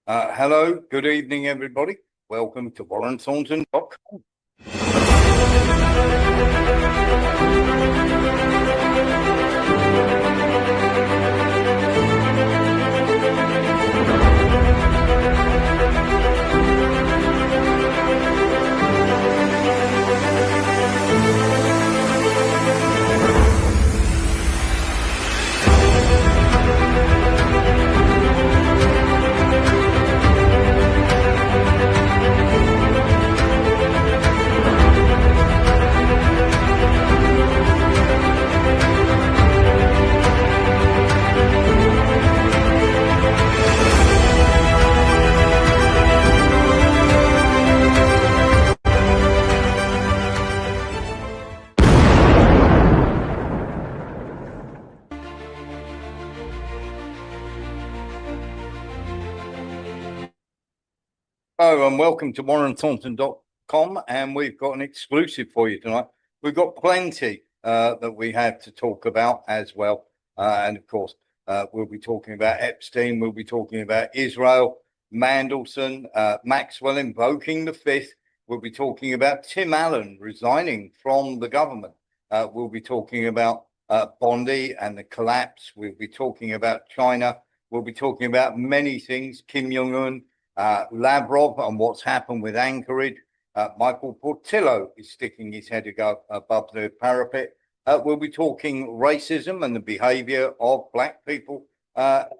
Hello, good evening, everybody. Welcome to WarrenThornton.com. Hello and welcome to WarrenThornton.com, and we've got an exclusive for you tonight. We've got plenty that we have to talk about as well, and of course we'll be talking about Epstein, we'll be talking about Israel, Mandelson, Maxwell invoking the fifth. We'll be talking about Tim Allen resigning from the government. We'll be talking about Bondi and the collapse. We'll be talking about China. We'll be talking about many things. Kim Jong-un. Lavrov and what's happened with Anchorage. Michael Portillo is sticking his head above the parapet. We'll be talking racism and the behavior of black people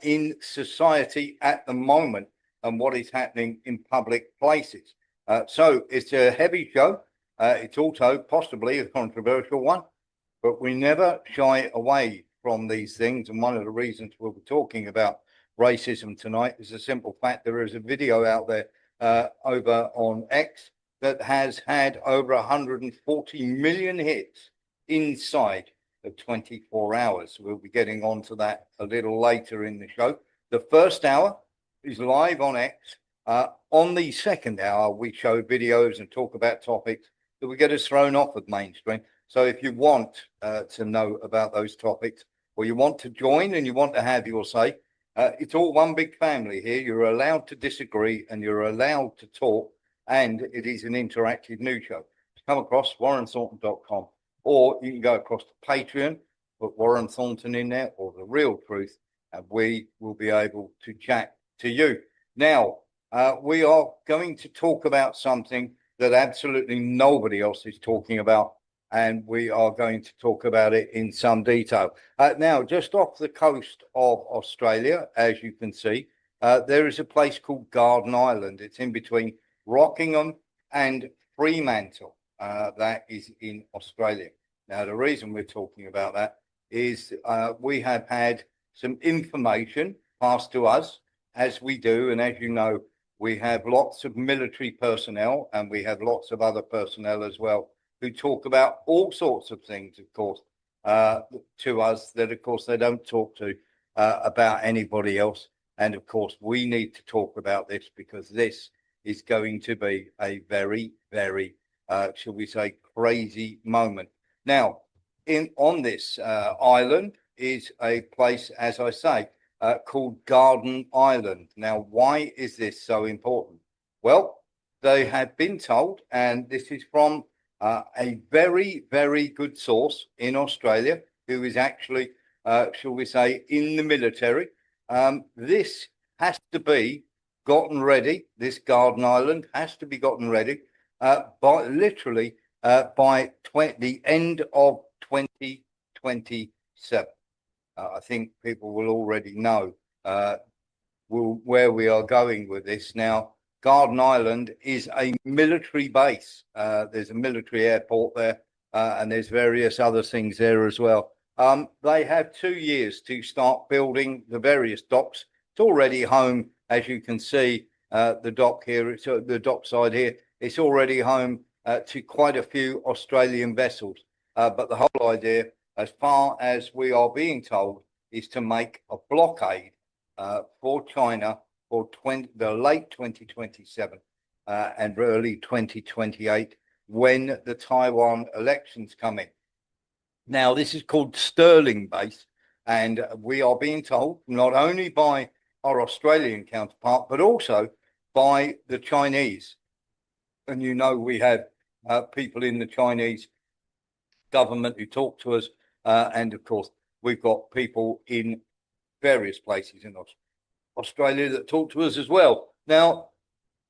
in society at the moment and what is happening in public places. So it's a heavy show. It's also possibly a controversial one, but we never shy away from these things. And one of the reasons we'll be talking about racism tonight is a simple fact. There is a video out there over on X that has had over 140 million hits inside of 24 hours. We'll be getting onto that a little later in the show. The first hour is live on X. On the second hour, we show videos and talk about topics that will get us thrown off of mainstream. So if you want to know about those topics, or you want to join and you want to have your say, it's all one big family here. You're allowed to disagree and you're allowed to talk, and it is an interactive news show. Come across WarrenThornton.com, or you can go across to Patreon, put Warren Thornton in there, or The Real Truth, and we will be able to chat to you. Now, we are going to talk about something that absolutely nobody else is talking about, and we are going to talk about it in some detail. Now, just off the coast of Australia, as you can see, there is a place called Garden Island. It's in between Rockingham and Fremantle. That is in Australia. Now, the reason we're talking about that is we have had some information passed to us, as we do, and as you know, we have lots of military personnel and we have lots of other personnel as well, who talk about all sorts of things, of course, to us that, of course, they don't talk to about anybody else. And, of course, we need to talk about this because this is going to be a very, very, shall we say, crazy moment. Now, on this island is a place, as I say, called Garden Island. Now, why is this so important? Well, they have been told, and this is from a very, very good source in Australia who is actually, shall we say, in the military. This has to be gotten ready. This Garden Island has to be gotten ready by literally by the end of 2027. I think people will already know where we are going with this. Now, Garden Island is a military base. There's a military airport there, and there's various other things there as well. They have 2 years to start building the various docks. It's already home, as you can see, the dock here. It's the dockside here. It's already home to quite a few Australian vessels. But the whole idea, as far as we are being told, is to make a blockade for China for the late 2027 and early 2028, when the Taiwan elections come in. Now, this is called Sterling Base, and we are being told not only by our Australian counterpart, but also by the Chinese. And we have people in the Chinese government who talk to us, and of course, we've got people in various places in Australia that talk to us as well. Now,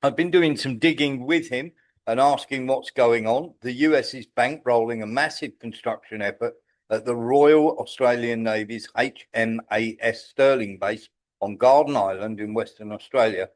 I've been doing some digging with him and asking what's going on. The US is bankrolling a massive construction effort at the Royal Australian Navy's HMAS Stirling base on Garden Island in Western Australia,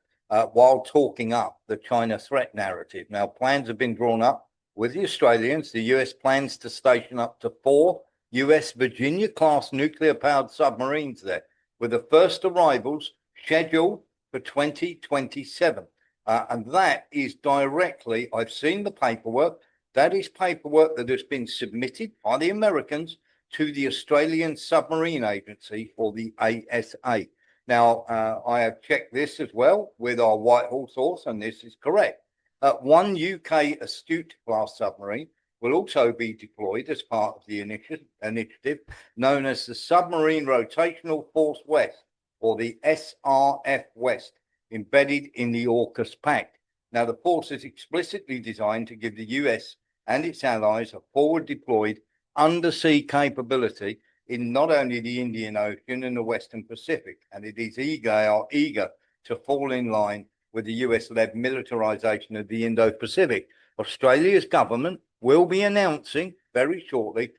while talking up the China threat narrative. Now, plans have been drawn up with the Australians. The US plans to station up to 4 US Virginia-class nuclear-powered submarines there, with the first arrivals scheduled for 2027. And that is directly, I've seen the paperwork, that is paperwork that has been submitted by the Americans to the Australian Submarine Agency, or the ASA. Now, I have checked this as well with our Whitehall source, and this is correct. One UK Astute-class submarine will also be deployed as part of the initiative known as the Submarine Rotational Force West, or the SRF West, embedded in the AUKUS Pact. Now, the force is explicitly designed to give the US and its allies a forward deployed undersea capability in not only the Indian Ocean and the Western Pacific, and it is eager to fall in line with the US-led militarization of the Indo-Pacific. Australia's government will be announcing very shortly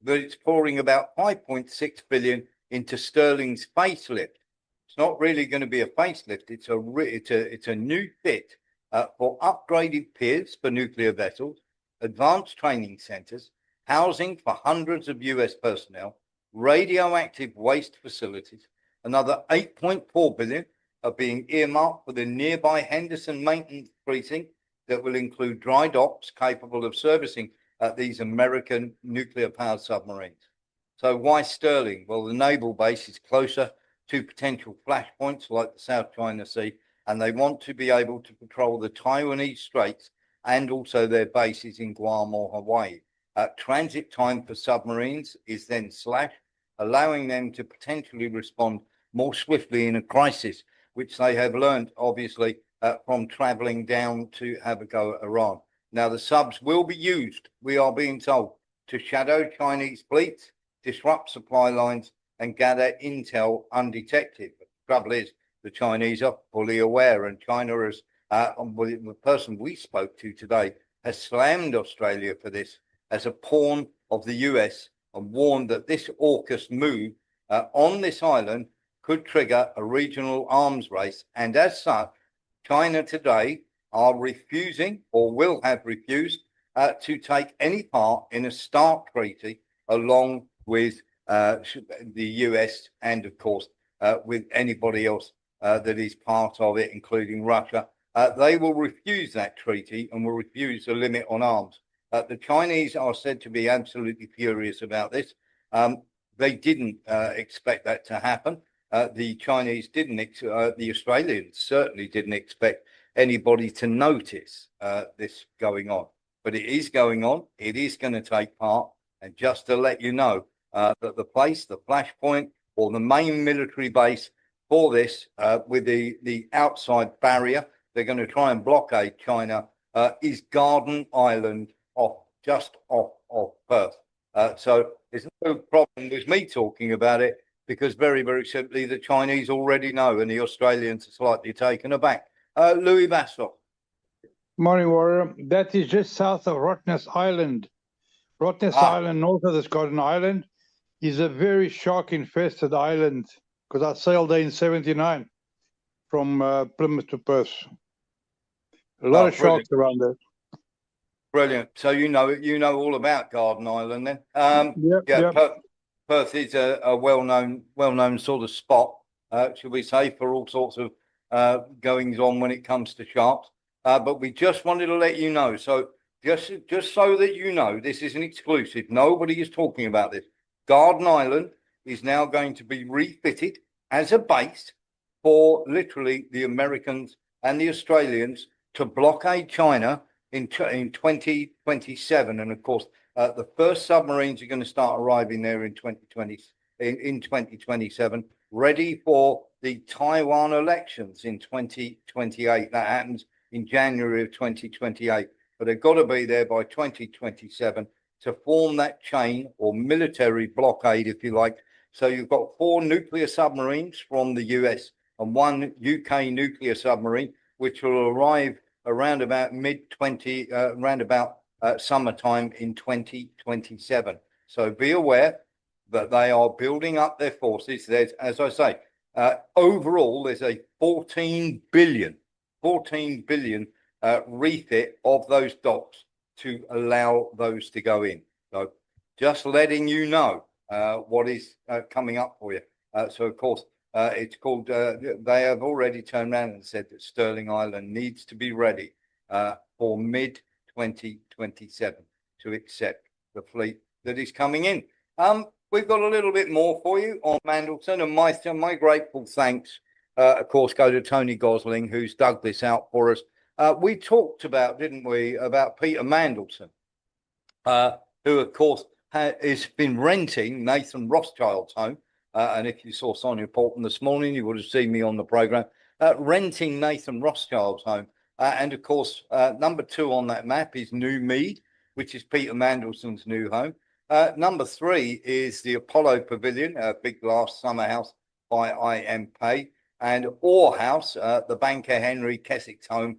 that it's pouring about 5.6 billion into Stirling's facelift. It's not really going to be a facelift. It's a new fit for upgraded piers for nuclear vessels, advanced training centers, housing for hundreds of US personnel, radioactive waste facilities. Another 8.4 billion are being earmarked for the nearby Henderson maintenance precinct that will include dry docks capable of servicing these American nuclear-powered submarines. So why Stirling? Well, the naval base is closer to potential flashpoints like the South China Sea, and they want to be able to patrol the Taiwanese Straits and also their bases in Guam or Hawaii. Transit time for submarines is then slashed, allowing them to potentially respond more swiftly in a crisis, which they have learned, obviously, from traveling down to have a go at Iran. Now, the subs will be used, we are being told, to shadow Chinese fleets, disrupt supply lines, and gather intel undetected. But the trouble is, the Chinese are fully aware, and China is, the person we spoke to today, has slammed Australia for this as a pawn of the US and warned that this AUKUS move on this island could trigger a regional arms race. And as such, China today are refusing, or will have refused, to take any part in a START treaty along with the US and, of course, with anybody else that is part of it, including Russia. They will refuse that treaty and will refuse a limit on arms. The Chinese are said to be absolutely furious about this. They didn't expect that to happen. The Chinese didn't, the Australians certainly didn't expect anybody to notice this going on. But it is going on. It is going to take part. And just to let you know that the place, the flashpoint, or the main military base for this, with the outside barrier, they're going to try and blockade China, is Garden Island, just off Perth. So there's no problem with me talking about it, because very, very simply, the Chinese already know, and the Australians are slightly taken aback. Louis Bassel. Morning, Warrior. That is just south of Rottnest Island. Rottnest Island, north of this Garden Island, is a very shark-infested island, because I sailed there in '79 from Plymouth to Perth. A lot of sharks around there. Brilliant. So you know all about Garden Island then. Yep. Perth is a well-known sort of spot, should we say, for all sorts of goings on when it comes to sharks. But we just wanted to let you know. So just so that you know, this is an exclusive. Nobody is talking about this. Garden Island is now going to be refitted as a base for literally the Americans and the Australians to blockade China in 2027. And of course, the first submarines are going to start arriving there in 2027, ready for the Taiwan elections in 2028. That happens in January of 2028. But they've got to be there by 2027 to form that chain or military blockade, if you like. So you've got 4 nuclear submarines from the US and 1 UK nuclear submarine, which will arrive around about summertime in 2027. So be aware that they are building up their forces. There's, as I say, overall, there's a 14 billion refit of those docks to allow those to go in. So just letting you know what is coming up for you. So, of course, it's called, they have already turned around and said that Sterling Island needs to be ready for mid-2027 to accept the fleet that is coming in. We've got a little bit more for you on Mandelson, and my grateful thanks, of course, go to Tony Gosling, who's dug this out for us. We talked about, didn't we, about Peter Mandelson, who, of course, has been renting Nathan Rothschild's home. And if you saw Sonia Portman this morning, you would have seen me on the programme, renting Nathan Rothschild's home. And, of course, number 2 on that map is New Mead, which is Peter Mandelson's new home. Number 3 is the Apollo Pavilion, a big glass summer house by I.M. Pei. And Orr House, the banker Henry Keswick's home,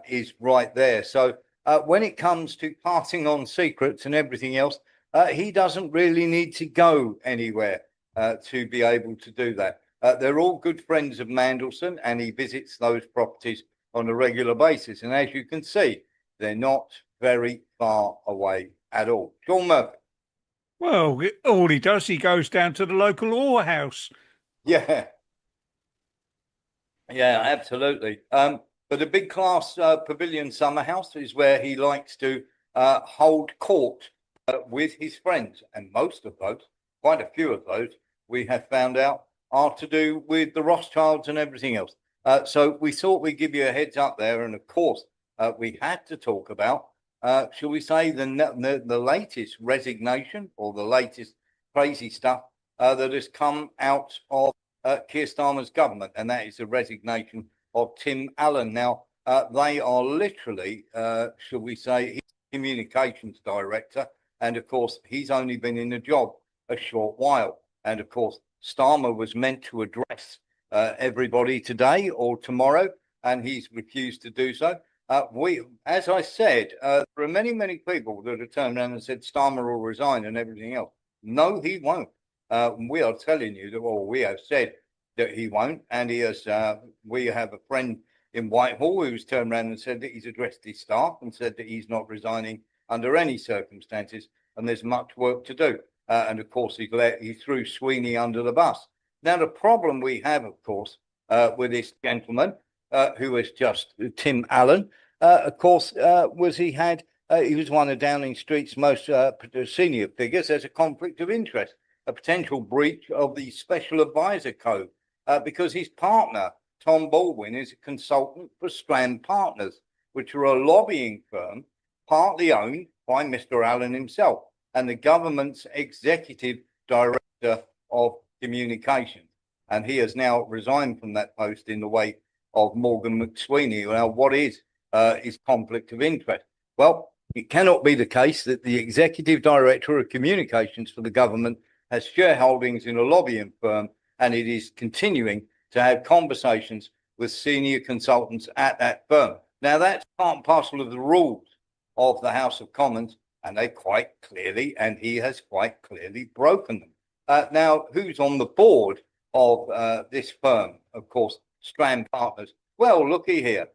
is right there. So when it comes to passing on secrets and everything else, he doesn't really need to go anywhere to be able to do that. They're all good friends of Mandelson, and he visits those properties on a regular basis. And as you can see, they're not very far away at all. Sean Murphy. Well, all he does, he goes down to the local Orr House. Yeah. Yeah, absolutely. But the big class pavilion summer house is where he likes to hold court with his friends. And most of those, quite a few of those, we have found out are to do with the Rothschilds and everything else. So we thought we'd give you a heads up there. And of course, we had to talk about, shall we say, the latest resignation or the latest crazy stuff that has come out of Keir Starmer's government, and that is the resignation of Tim Allen. Now, they are literally, shall we say, his communications director, and of course, he's only been in the job a short while. And of course, Starmer was meant to address everybody today or tomorrow, and he's refused to do so. As I said, there are many people that have turned around and said Starmer will resign and everything else. No, he won't. We are telling you that, well, we have said that he won't, and he has. We have a friend in Whitehall who's turned around and said that he's addressed his staff and said that he's not resigning under any circumstances, and there's much work to do. And of course, he threw Sweeney under the bus. Now, the problem we have, of course, with this gentleman who is just Tim Allen, of course, he was one of Downing Street's most senior figures. There's a conflict of interest, a potential breach of the Special Advisor Code, because his partner, Tom Baldwin, is a consultant for Strand Partners, which are a lobbying firm partly owned by Mr. Allen himself and the government's executive director of communications. And he has now resigned from that post in the wake of Morgan McSweeney. Now, what is his conflict of interest? Well, it cannot be the case that the executive director of communications for the government has shareholdings in a lobbying firm, and it is continuing to have conversations with senior consultants at that firm. Now, that's part and parcel of the rules of the House of Commons, and they quite clearly, and he has quite clearly broken them. Now, who's on the board of this firm? Of course, Strand Partners. Well, looky here.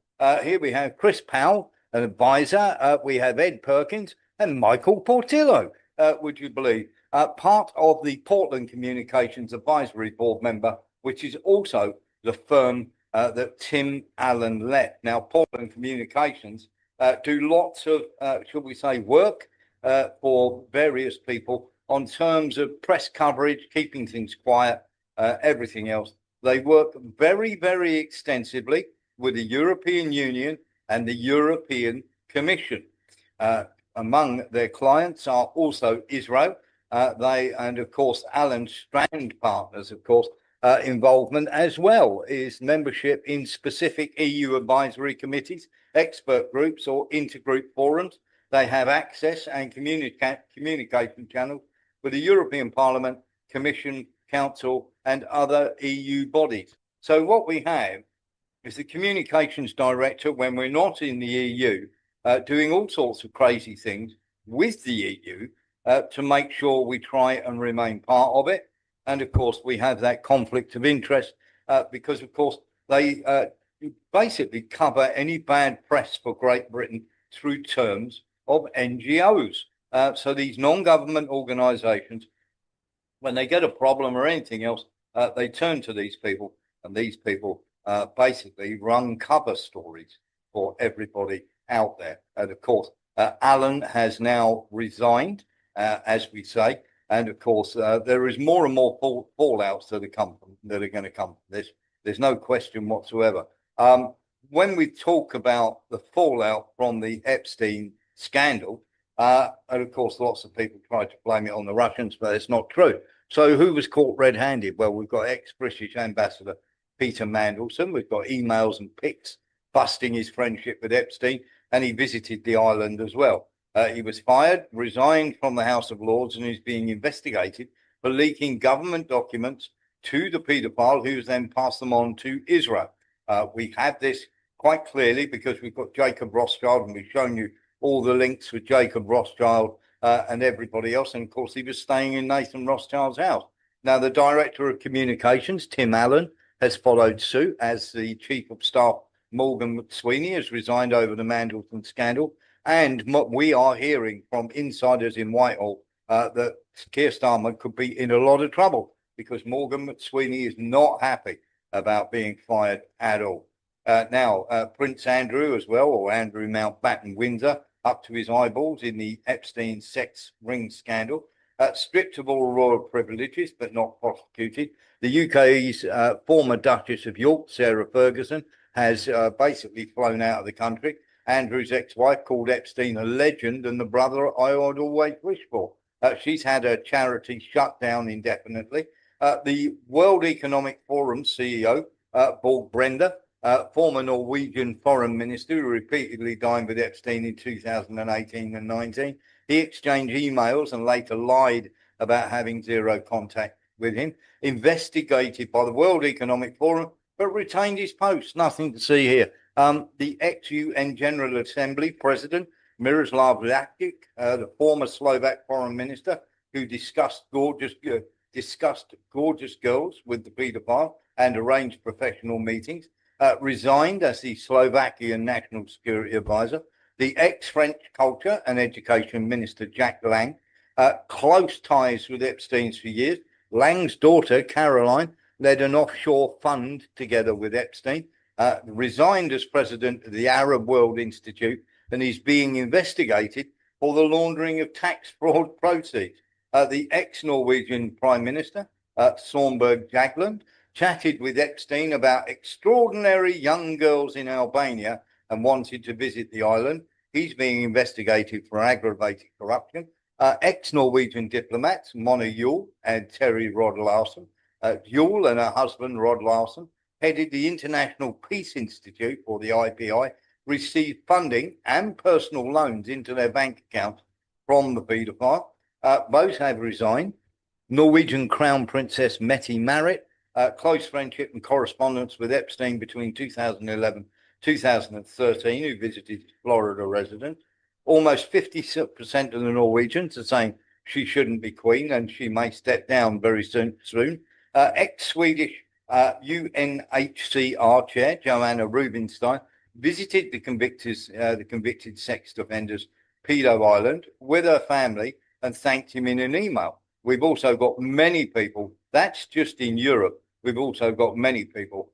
Here we have Chris Powell, an advisor. We have Ed Perkins and Michael Portillo, would you believe? Part of the Portland Communications Advisory Board member, which is also the firm that Tim Allen left. Now, Portland Communications do lots of, shall we say, work for various people on terms of press coverage, keeping things quiet, everything else. They work very extensively with the European Union and the European Commission. Among their clients are also Israel. And of course, Allen Strand Partners, of course, involvement as well is membership in specific EU advisory committees, expert groups, or intergroup forums. They have access and communication channels with the European Parliament, Commission, Council, and other EU bodies. So what we have is the communications director, when we're not in the EU, doing all sorts of crazy things with the EU to make sure we try and remain part of it. And of course, we have that conflict of interest because, of course, they basically cover any bad press for Great Britain through terms of NGOs. So these non-government organisations, when they get a problem or anything else, they turn to these people, and these people basically run cover stories for everybody out there. And of course, Alan has now resigned, as we say, and of course, there is more and more fallouts that are going to come from this. There's no question whatsoever. When we talk about the fallout from the Epstein scandal, and of course, lots of people try to blame it on the Russians, but it's not true. So who was caught red-handed? Well, we've got ex-British ambassador Peter Mandelson. We've got emails and pics busting his friendship with Epstein, and he visited the island as well. He was fired, resigned from the House of Lords, and is being investigated for leaking government documents to the paedophile, who's then passed them on to Israel. We have this quite clearly because we've got Jacob Rothschild, and we've shown you all the links with Jacob Rothschild and everybody else. And of course, he was staying in Nathan Rothschild's house. Now, the director of communications, Tim Allen, has followed suit as the chief of staff, Morgan McSweeney, has resigned over the Mandelson scandal. And we are hearing from insiders in Whitehall that Keir Starmer could be in a lot of trouble because Morgan McSweeney is not happy about being fired at all. Now, Prince Andrew as well, or Andrew Mountbatten Windsor, up to his eyeballs in the Epstein sex ring scandal, stripped of all royal privileges but not prosecuted. The UK's former Duchess of York, Sarah Ferguson, has basically flown out of the country. Andrew's ex-wife called Epstein a legend and the brother I would always wish for. She's had her charity shut down indefinitely. The World Economic Forum CEO, Borg Brender, former Norwegian foreign minister who repeatedly dined with Epstein in 2018 and 19. He exchanged emails and later lied about having zero contact with him. Investigated by the World Economic Forum, but retained his post. Nothing to see here. The ex-UN General Assembly President, Miroslav Lajcik, the former Slovak foreign minister, who discussed gorgeous girls with the paedophile and arranged professional meetings, resigned as the Slovakian National Security Advisor. The ex-French Culture and Education Minister, Jack Lang, close ties with Epstein's for years. Lang's daughter, Caroline, led an offshore fund together with Epstein, resigned as president of the Arab World Institute, and is being investigated for the laundering of tax fraud proceeds. The ex-Norwegian Prime Minister, Thornton Jagland, chatted with Epstein about extraordinary young girls in Albania and wanted to visit the island. He's being investigated for aggravated corruption. Ex-Norwegian diplomats, Mona Juul and Terry Rod Larsen. Juul and her husband, Rod Larsen, headed the International Peace Institute, or the IPI, received funding and personal loans into their bank accounts from the paedophile. Both have resigned. Norwegian Crown Princess Mette Marit, close friendship and correspondence with Epstein between 2011 2013, who visited Florida residence. Almost 50% of the Norwegians are saying she shouldn't be queen and she may step down very soon. Ex-Swedish UNHCR chair, Joanna Rubinstein, visited the convicted sex offenders pedo island with her family and thanked him in an email. We've also got many people, that's just in Europe, we've also got many people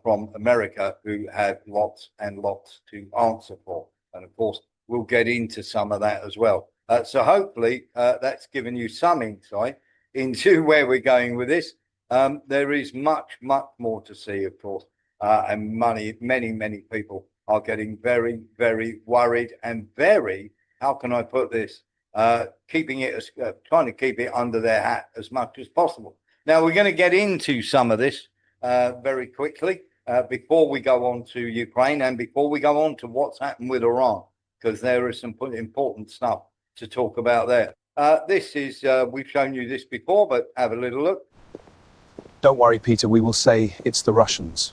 from America who have lots and lots to answer for. And of course, we'll get into some of that as well. So hopefully that's given you some insight into where we're going with this. There is much, much more to see, of course, and many people are getting very, very worried and very, how can I put this, trying to keep it under their hat as much as possible. Now, we're going to get into some of this very quickly before we go on to Ukraine and before we go on to what's happened with Iran, because there is some important stuff to talk about there. This is, we've shown you this before, but have a little look. Don't worry, Peter, we will say it's the Russians.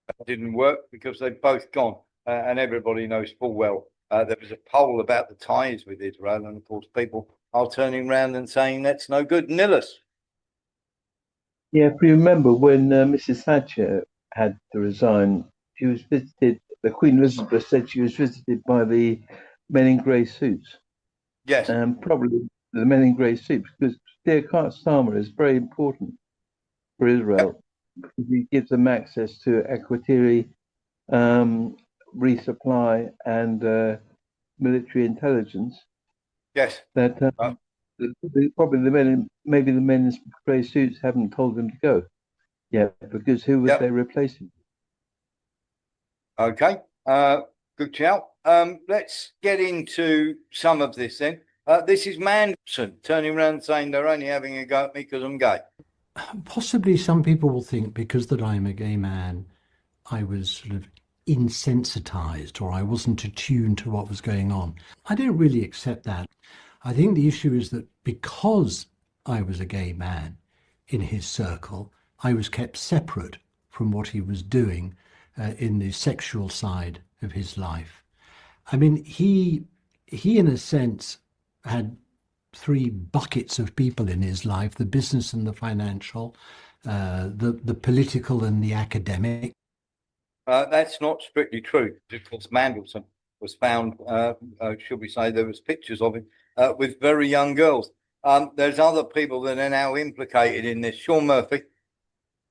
That didn't work because they've both gone, and everybody knows full well there was a poll about the ties with Israel, and of course people are turning around and saying that's no good. Nillis. Yeah, if you remember when Mrs. Thatcher had to resign, she was visited, the Queen Elizabeth said she was visited by the men in grey suits. Yes. Probably the men in grey suits, because Keir Starmer is very important for Israel. Yep. Because he gives them access to equity, resupply, and military intelligence. Yes. That probably maybe the men in grey suits haven't told them to go. Yeah, because who would they replace him? Okay, good shout. Let's get into some of this then. This is Mandelson turning around saying they're only having a go at me because I'm gay. Possibly some people will think because that I'm a gay man, I was sort of insensitized or I wasn't attuned to what was going on. I don't really accept that. I think the issue is that because I was a gay man in his circle, I was kept separate from what he was doing in the sexual side of his life. I mean, he in a sense had three buckets of people in his life: the business and the financial, the political and the academic. That's not strictly true. Of course, Mandelson was found, should we say, there was pictures of him with very young girls. There's other people that are now implicated in this. Sean Murphy.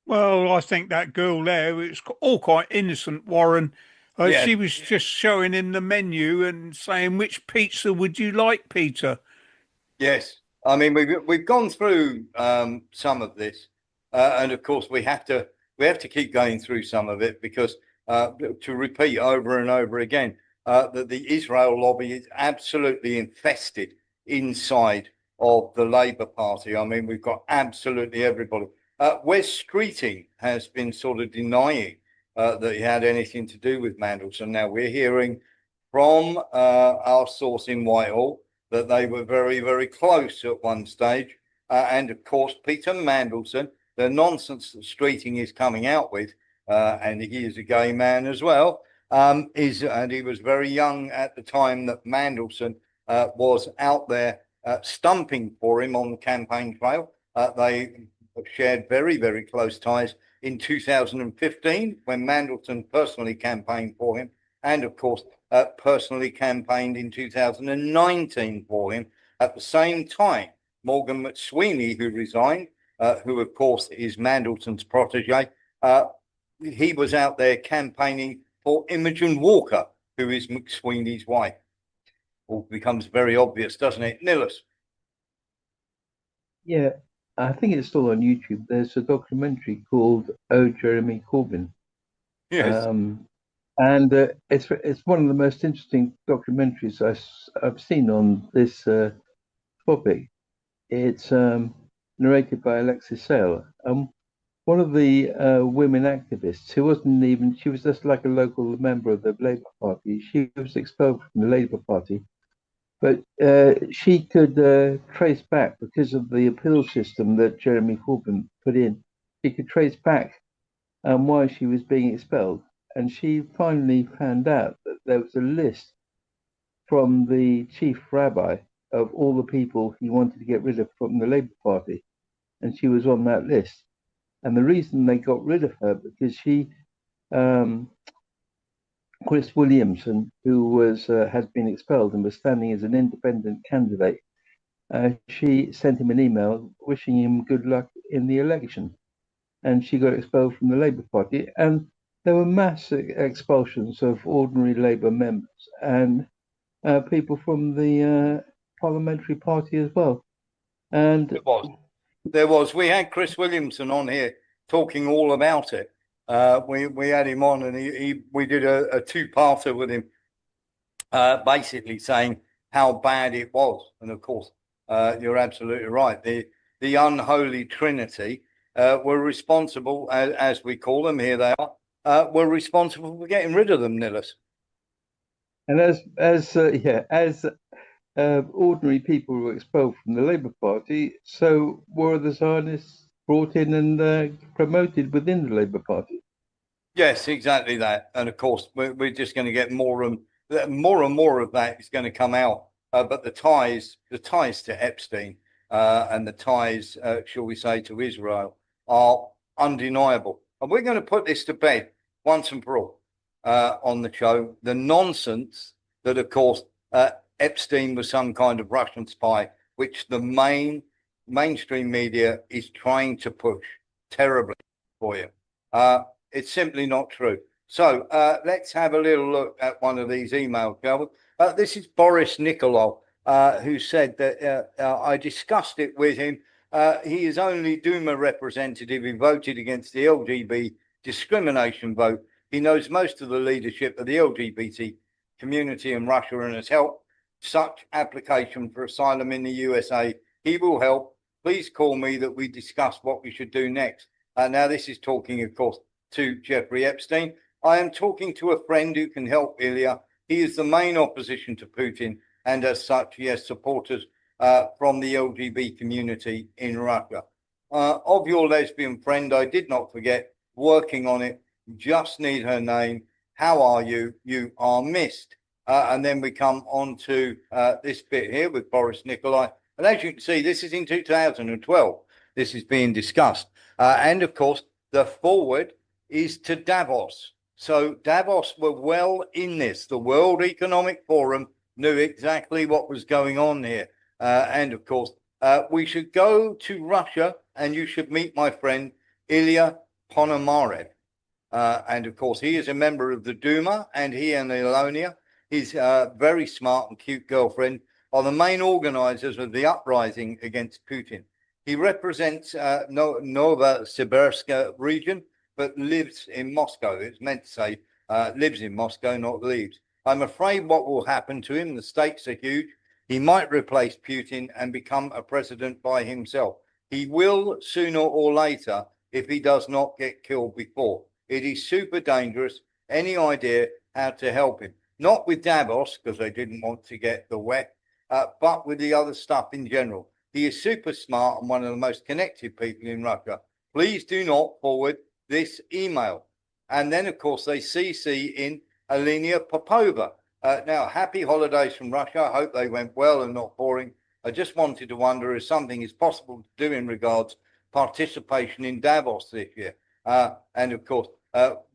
Well, I think that girl there, it's all quite innocent, Warren. Yes. She was just showing him the menu and saying, which pizza would you like, Peter? Yes. I mean, we've gone through some of this, and of course we have to keep going through some of it because to repeat over and over again that the Israel lobby is absolutely infested inside of the Labour Party. I mean, we've got absolutely everybody. Wes Streeting has been sort of denying that he had anything to do with Mandelson. Now we're hearing from our source in Whitehall that they were very, very close at one stage. And of course, Peter Mandelson, the nonsense that Streeting is coming out with, and he is a gay man as well, and he was very young at the time that Mandelson was out there stumping for him on the campaign trail. They shared very, very close ties in 2015 when Mandelson personally campaigned for him, and of course, personally campaigned in 2019 for him. At the same time, Morgan McSweeney, who resigned, who of course is Mandelson's protege, he was out there campaigning for Imogen Walker, who is McSweeney's wife. All becomes very obvious, doesn't it? Nillis. Yeah, I think it's still on YouTube. There's a documentary called "Oh, Jeremy Corbyn." Yes. And it's one of the most interesting documentaries I've seen on this topic. It's narrated by Alexis Sale. One of the women activists who wasn't even, she was just like a local member of the Labour Party. She was expelled from the Labour Party, but she could trace back, because of the appeal system that Jeremy Corbyn put in, she could trace back why she was being expelled. And she finally found out that there was a list from the chief rabbi of all the people he wanted to get rid of from the Labour Party. And she was on that list. And the reason they got rid of her, because she, Chris Williamson, who has been expelled and was standing as an independent candidate, she sent him an email wishing him good luck in the election. And she got expelled from the Labour Party. And there were mass expulsions of ordinary Labour members and people from the parliamentary party as well. And There was. We had Chris Williamson on here talking all about it. We had him on, and we did a two-parter with him, basically saying how bad it was. And of course, You're absolutely right. The unholy trinity were responsible, as we call them, here they are, were responsible for getting rid of them, Nillis. And as ordinary people were expelled from the Labour Party, so were the Zionists brought in and promoted within the Labour Party. Yes, exactly that. And of course, we're just going to get more and more of that is going to come out. But the ties to Epstein and the ties, shall we say, to Israel are undeniable. And we're going to put this to bed once and for all on the show. The nonsense that, of course, Epstein was some kind of Russian spy, which the mainstream media is trying to push terribly for you. It's simply not true. So let's have a little look at one of these emails, Calvin. This is Boris Nikolov, who said that I discussed it with him. He is only Duma representative. He voted against the LGBT discrimination vote. He knows most of the leadership of the LGBT community in Russia and has helped such application for asylum in the USA. He will help. Please call me that we discuss what we should do next. Now, this is talking, of course, to Jeffrey Epstein. I am talking to a friend who can help Ilya. He is the main opposition to Putin, and as such, he has supporters from the LGBT community in Russia. Of your lesbian friend, I did not forget, working on it. Just need her name. How are you? You are missed. And then we come on to this bit here with Boris Nikolai. And as you can see, this is in 2012. This is being discussed. And of course, the forward is to Davos. So Davos were well in this. The World Economic Forum knew exactly what was going on here. And of course, we should go to Russia and you should meet my friend Ilya Ponomarev. And of course, he is a member of the Duma, and he and Elonia, his very smart and cute girlfriend, are the main organizers of the uprising against Putin. He represents Novosibirsk region, but lives in Moscow. It's meant to say lives in Moscow, not leaves. I'm afraid what will happen to him, the stakes are huge. He might replace Putin and become a president by himself. He will sooner or later if he does not get killed before. It is super dangerous. Any idea how to help him? Not with Davos, because they didn't want to get the wet, but with the other stuff in general. He is super smart and one of the most connected people in Russia. Please do not forward this email. And then, of course, they CC in Alina Popova. Now, happy holidays from Russia. I hope they went well and not boring. I just wanted to wonder if something is possible to do in regards participation in Davos this year. And of course,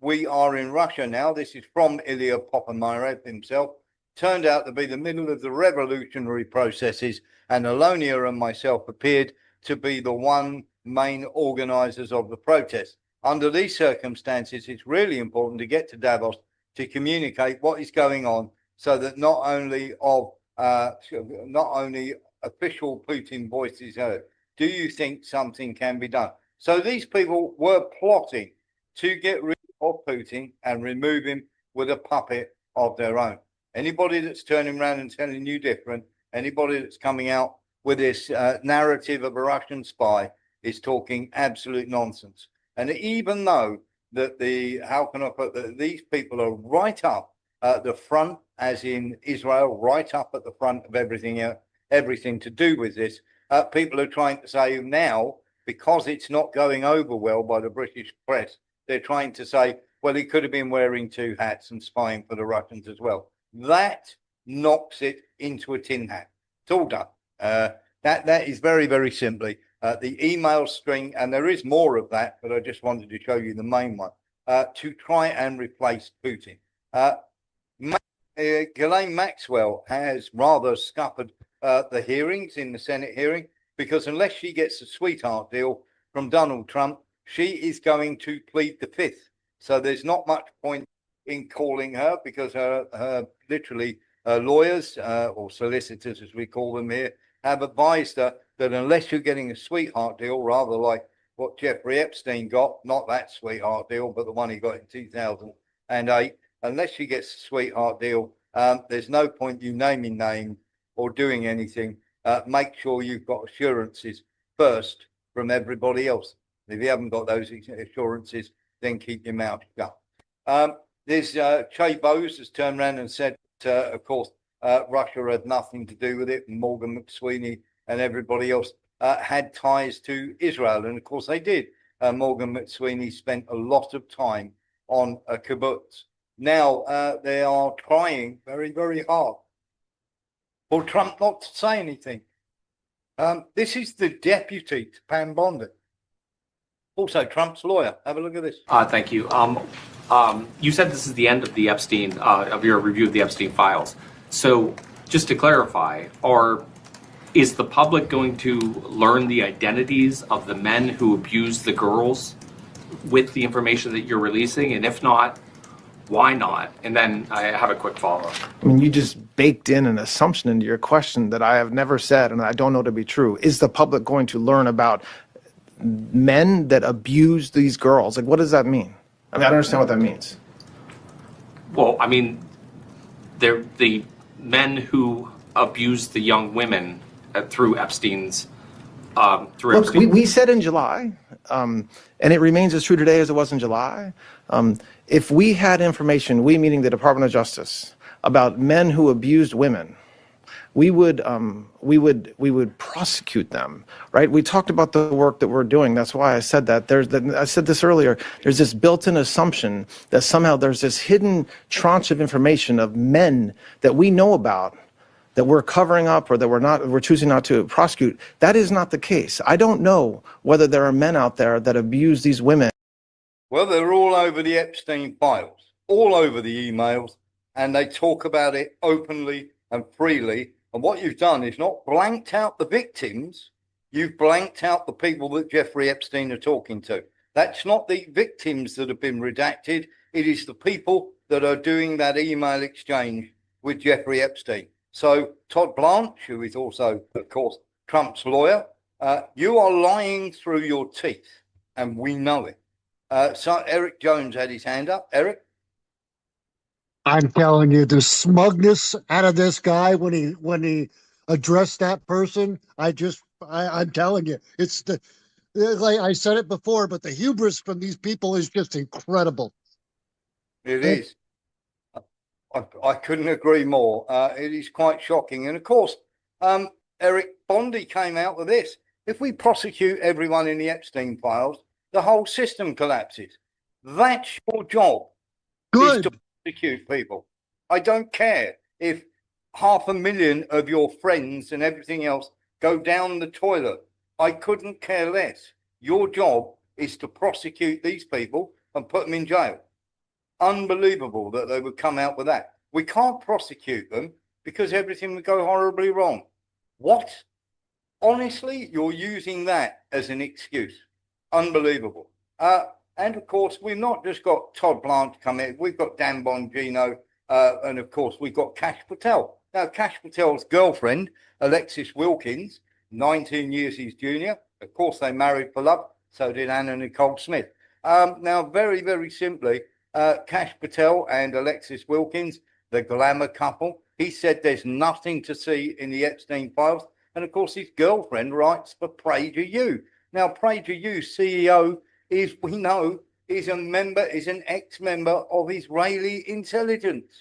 we are in Russia now. This is from Ilya Popomarev himself. Turned out to be the middle of the revolutionary processes, and Alonia and myself appeared to be the one main organizers of the protest. Under these circumstances, it's really important to get to Davos to communicate what is going on, so that not only official Putin voices heard. Do you think something can be done? So these people were plotting to get rid of Putin and remove him with a puppet of their own. Anybody that's turning around and telling you different, anybody that's coming out with this narrative of a Russian spy is talking absolute nonsense. And even though that these people are right up at the front, as in Israel, right up at the front of everything to do with this, people are trying to say now, because it's not going over well by the British press, they're trying to say, well, he could have been wearing two hats and spying for the Russians as well. That knocks it into a tin hat. It's all done. That is very, very simply the email string, and there is more of that, but I just wanted to show you the main one, to try and replace Putin. Ghislaine Maxwell has rather scuppered the hearings in the Senate hearing, because unless she gets a sweetheart deal from Donald Trump, she is going to plead the fifth. So there's not much point in calling her, because her lawyers or solicitors, as we call them here, have advised her that unless you're getting a sweetheart deal, rather like what Jeffrey Epstein got, not that sweetheart deal, but the one he got in 2008, unless she gets a sweetheart deal, there's no point you naming names or doing anything, make sure you've got assurances first from everybody else. If you haven't got those assurances, then keep your mouth shut. There's Che Bowes has turned around and said, of course, Russia had nothing to do with it. Morgan McSweeney and everybody else had ties to Israel. And of course they did. Morgan McSweeney spent a lot of time on a kibbutz. Now they are trying very, very hard for Trump not to say anything. This is the deputy to Pam Bondi. Also, Trump's lawyer. Have a look at this. Thank you. You said this is the end of the Epstein, of your review of the Epstein files. So just to clarify, is the public going to learn the identities of the men who abused the girls with the information that you're releasing? And if not, why not? And then I have a quick follow-up. I mean, you just baked in an assumption into your question that I have never said and I don't know to be true. Is the public going to learn about men that abuse these girls? Like, what does that mean? I mean, I don't understand what that means. Well, I mean, they're the men who abused the young women through Epstein's. Look, we said in July, and it remains as true today as it was in July. If we had information, we meaning the Department of Justice, about men who abused women, we would prosecute them, right? We talked about the work that we're doing. That's why I said that. I said this earlier. There's this built-in assumption that somehow there's this hidden tranche of information of men that we know about that we're covering up or that we're choosing not to prosecute. That is not the case. I don't know whether there are men out there that abuse these women. Well, they're all over the Epstein files, all over the emails, and they talk about it openly and freely. And what you've done is not blanked out the victims, you've blanked out the people that Jeffrey Epstein are talking to. That's not the victims that have been redacted. It is the people that are doing that email exchange with Jeffrey Epstein. So Todd Blanche, who is also, of course, Trump's lawyer, you are lying through your teeth, and we know it. So Eric Jones had his hand up. Eric? I'm telling you, the smugness out of this guy when he addressed that person, I'm telling you, it's like I said it before, but the hubris from these people is just incredible. It is. I couldn't agree more. It is quite shocking. And of course, Eric Bondi came out with this. If we prosecute everyone in the Epstein files, the whole system collapses. That's your job. Good. Is to prosecute people. I don't care if 500,000 of your friends and everything else go down the toilet. I couldn't care less. Your job is to prosecute these people and put them in jail. Unbelievable that they would come out with that. We can't prosecute them because everything would go horribly wrong. What? Honestly, you're using that as an excuse. Unbelievable. And of course, we've not just got Todd Blanche come in. We've got Dan Bongino, and of course, we've got Kash Patel. Now, Kash Patel's girlfriend, Alexis Wilkins, 19 years his junior. Of course, they married for love. So did Anna Nicole Smith. Now, very, very simply, Kash Patel and Alexis Wilkins, the glamour couple. He said there's nothing to see in the Epstein files. And of course, his girlfriend writes for PragerU. Now, PragerU CEO we know, is an ex-member of Israeli intelligence.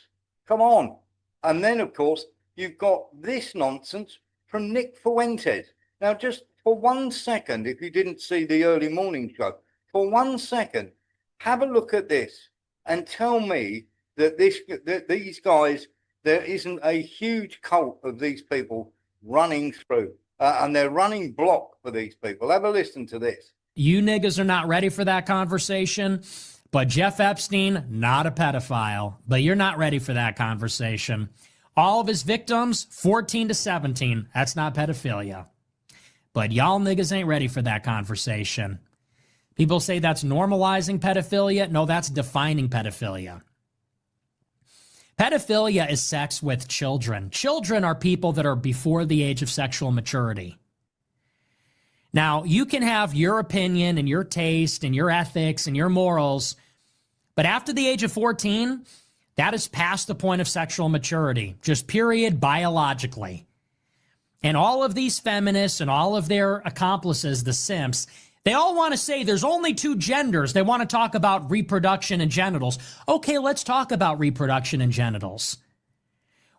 Come on. And then, of course, you've got this nonsense from Nick Fuentes. Now, just for 1 second, if you didn't see the early morning show, for 1 second, have a look at this and tell me that these guys, there isn't a huge cult of these people running through, and they're running block for these people. Have a listen to this. You niggas are not ready for that conversation, but Jeff Epstein, not a pedophile, but you're not ready for that conversation. All of his victims, 14 to 17, that's not pedophilia. But y'all niggas ain't ready for that conversation. People say that's normalizing pedophilia. No, that's defining pedophilia. Pedophilia is sex with children. Children are people that are before the age of sexual maturity. Now, you can have your opinion and your taste and your ethics and your morals, but after the age of 14, that is past the point of sexual maturity, just period, biologically. And all of these feminists and all of their accomplices, the simps, they all want to say there's only two genders. They want to talk about reproduction and genitals. Okay, let's talk about reproduction and genitals.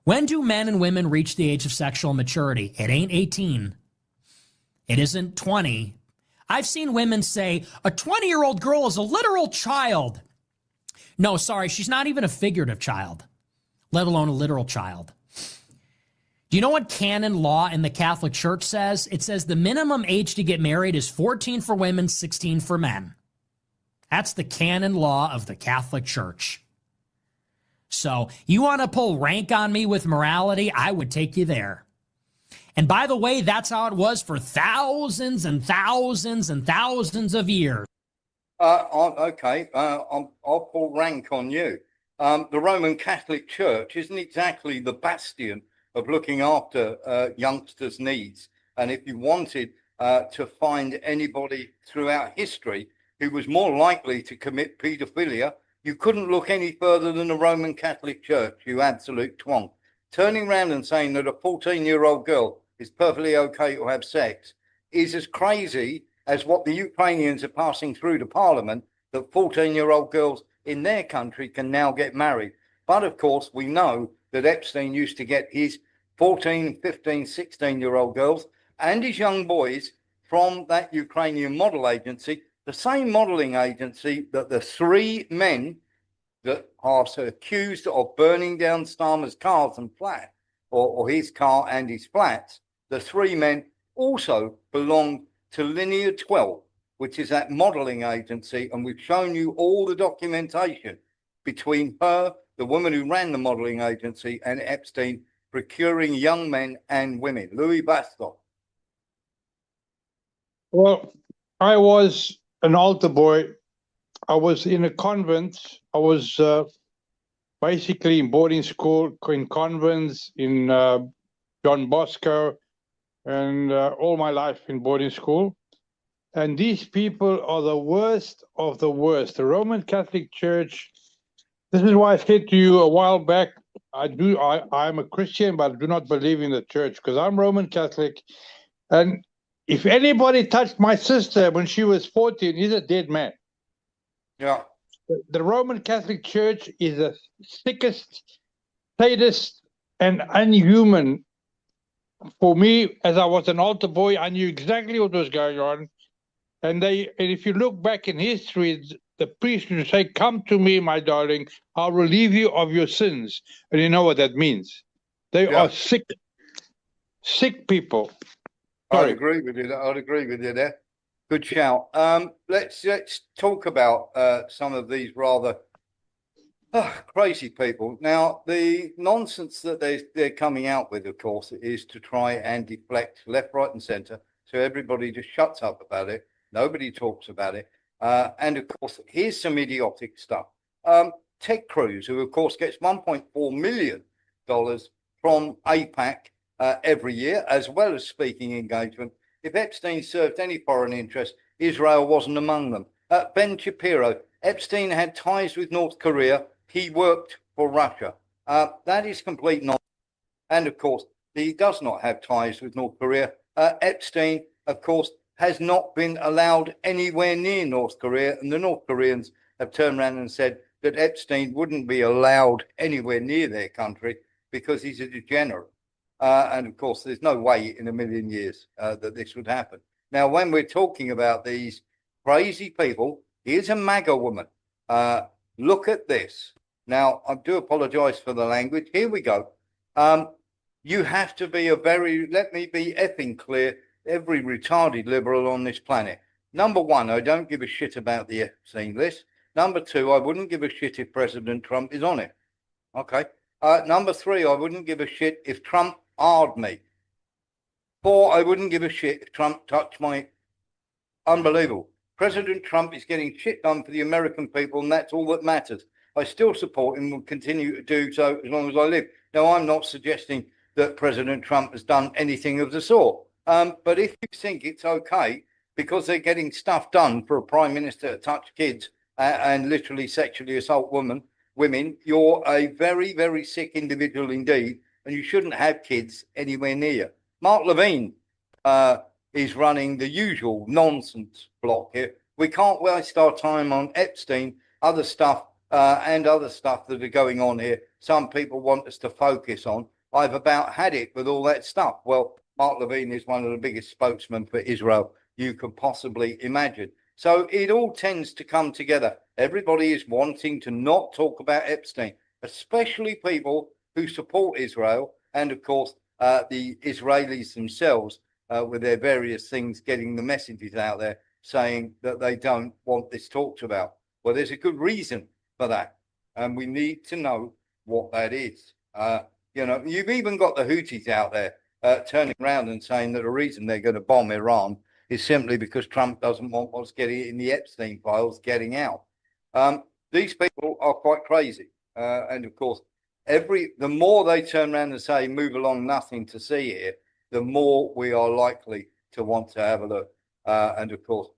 When do men and women reach the age of sexual maturity? It ain't 18. It isn't 20. I've seen women say a 20-year-old girl is a literal child. No, sorry, she's not even a figurative child, let alone a literal child. Do you know what canon law in the Catholic Church says? It says the minimum age to get married is 14 for women, 16 for men. That's the canon law of the Catholic Church. So you want to pull rank on me with morality? I would take you there. And by the way, that's how it was for thousands and thousands and thousands of years. Okay, I'll pull rank on you. The Roman Catholic Church isn't exactly the bastion of looking after youngsters' needs. And if you wanted to find anybody throughout history who was more likely to commit paedophilia, you couldn't look any further than the Roman Catholic Church, you absolute twonk. Turning around and saying that a 14-year-old girl is perfectly okay to have sex is as crazy as what the Ukrainians are passing through to Parliament, that 14-year-old girls in their country can now get married. But of course, we know that Epstein used to get his 14, 15, 16-year-old girls and his young boys from that Ukrainian model agency, the same modeling agency that the three men that are accused of burning down Starmer's cars and flat, or his car and his flats, the three men also belong to Linear 12, which is that modeling agency. And we've shown you all the documentation between her, the woman who ran the modeling agency, and Epstein procuring young men and women. Louis Bastos. Well, I was an altar boy. I was in a convent. I was basically in boarding school, in convents, in John Bosco, and all my life in boarding school. And these people are the worst of the worst. The Roman Catholic Church, this is why I said to you a while back, I'm a Christian, but I do not believe in the church because I'm Roman Catholic. And if anybody touched my sister when she was 14, he's a dead man. Yeah. The Roman Catholic Church is the sickest, sadist, and unhuman. For me, as I was an altar boy, I knew exactly what was going on. And if you look back in history, the priest would say, "Come to me, my darling, I'll relieve you of your sins." And you know what that means. They are sick people. Sorry. I'd agree with you there. Good shout. Let's talk about some of these rather crazy people. Now, the nonsense that they're coming out with, of course, is to try and deflect left, right, and centre, so everybody just shuts up about it. Nobody talks about it. And of course, here's some idiotic stuff. Ted Cruz, who of course gets $1.4 million from AIPAC every year, as well as speaking engagement. If Epstein served any foreign interest, Israel wasn't among them. Ben Shapiro, Epstein had ties with North Korea. He worked for Russia. That is complete nonsense. And of course, he does not have ties with North Korea. Epstein, of course, has not been allowed anywhere near North Korea. And the North Koreans have turned around and said that Epstein wouldn't be allowed anywhere near their country because he's a degenerate. And of course, there's no way in a million years that this would happen. Now, when we're talking about these crazy people, here's a MAGA woman. Look at this. Now, I do apologize for the language. Here we go. You have to be let me be effing clear, every retarded liberal on this planet. Number one, I don't give a shit about the Epstein list. Number two, I wouldn't give a shit if President Trump is on it. Okay. Number three, I wouldn't give a shit if Trump R'd me. Four, I wouldn't give a shit if Trump touched my... Unbelievable. President Trump is getting shit done for the American people, and that's all that matters. I still support him and will continue to do so as long as I live. Now, I'm not suggesting that President Trump has done anything of the sort. But if you think it's okay because they're getting stuff done for a prime minister to touch kids and literally sexually assault women, you're a very, very sick individual indeed, and you shouldn't have kids anywhere near you. Mark Levine is running the usual nonsense block here. We can't waste our time on Epstein, other stuff, and other stuff that are going on here. Some people want us to focus on. I've about had it with all that stuff. Well, Mark Levine is one of the biggest spokesmen for Israel you could possibly imagine. So it all tends to come together. Everybody is wanting to not talk about Epstein, especially people who support Israel, and of course, the Israelis themselves, with their various things, getting the messages out there saying that they don't want this talked about. Well, there's a good reason for that, and we need to know what that is. You've even got the Houthis out there turning around and saying that the reason they're going to bomb Iran is simply because Trump doesn't want what's getting in the Epstein files getting out. These people are quite crazy, and of course, the more they turn around and say "move along, nothing to see here," the more we are likely to want to have a look. And of course,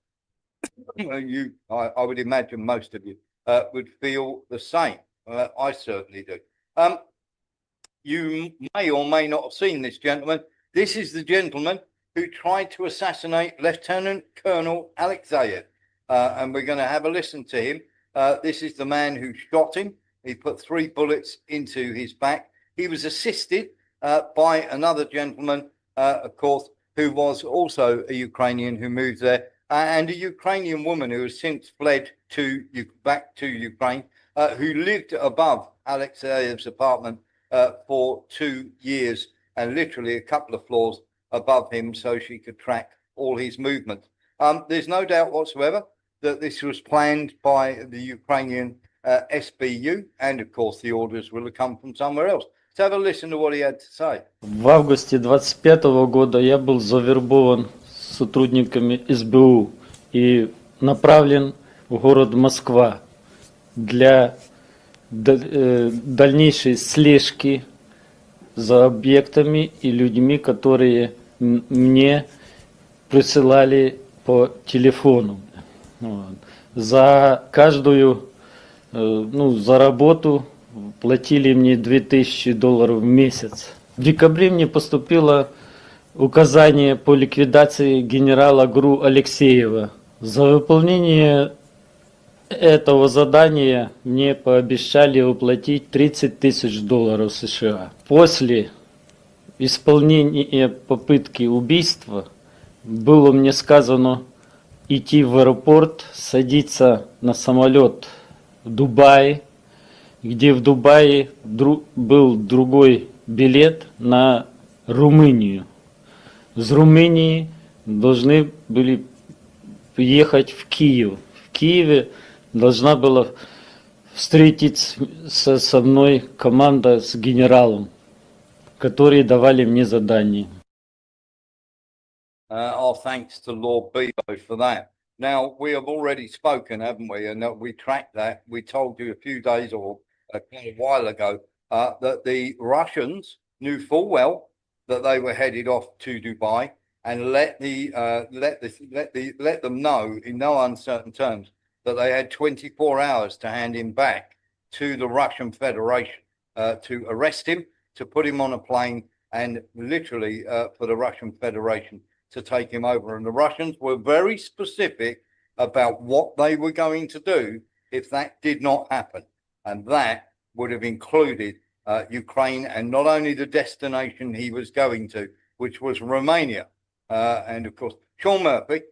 I would imagine most of you would feel the same. I certainly do. You may or may not have seen this gentleman. This is the gentleman who tried to assassinate Lieutenant Colonel Alexeyev. And we're going to have a listen to him. This is the man who shot him. He put 3 bullets into his back. He was assisted by another gentleman, of course, who was also a Ukrainian who moved there, and a Ukrainian woman who has since fled back to Ukraine, who lived above Alexeyev's apartment for 2 years, and literally a couple of floors above him, so she could track all his movements. There's no doubt whatsoever that this was planned by the Ukrainian SBU, and of course the orders will have come from somewhere else. Let's have a listen to what he had to say. В августе 25 года я был завербован сотрудниками СБУ и направлен в город Москва для дальнейшей слежки за объектами и людьми, которые мне присылали по телефону. За каждую, за работу платили мне $2000 в месяц. В декабре мне поступило указание по ликвидации генерала ГРУ Алексеева. За выполнение этого задания мне пообещали уплатить $30 000 США. После исполнения попытки убийства было мне сказано идти в аэропорт, садиться на самолет в Дубае, где в Дубае был другой билет на Румынию. С Румынии должны были ехать в Киев. В Киеве должна была встретиться со мной команда с генералом, которые давали мне задание. Our thanks to Lord Bebo for that. Now, we have already spoken, haven't we? And we tracked that. We told you a few days or a while ago that the Russians knew full well that they were headed off to Dubai, and let them know in no uncertain terms that they had 24 hours to hand him back to the Russian Federation, to arrest him, to put him on a plane, and literally for the Russian Federation to take him over. And the Russians were very specific about what they were going to do if that did not happen. And that would have included Ukraine, and not only the destination he was going to, which was Romania. And of course, Sean Murphy.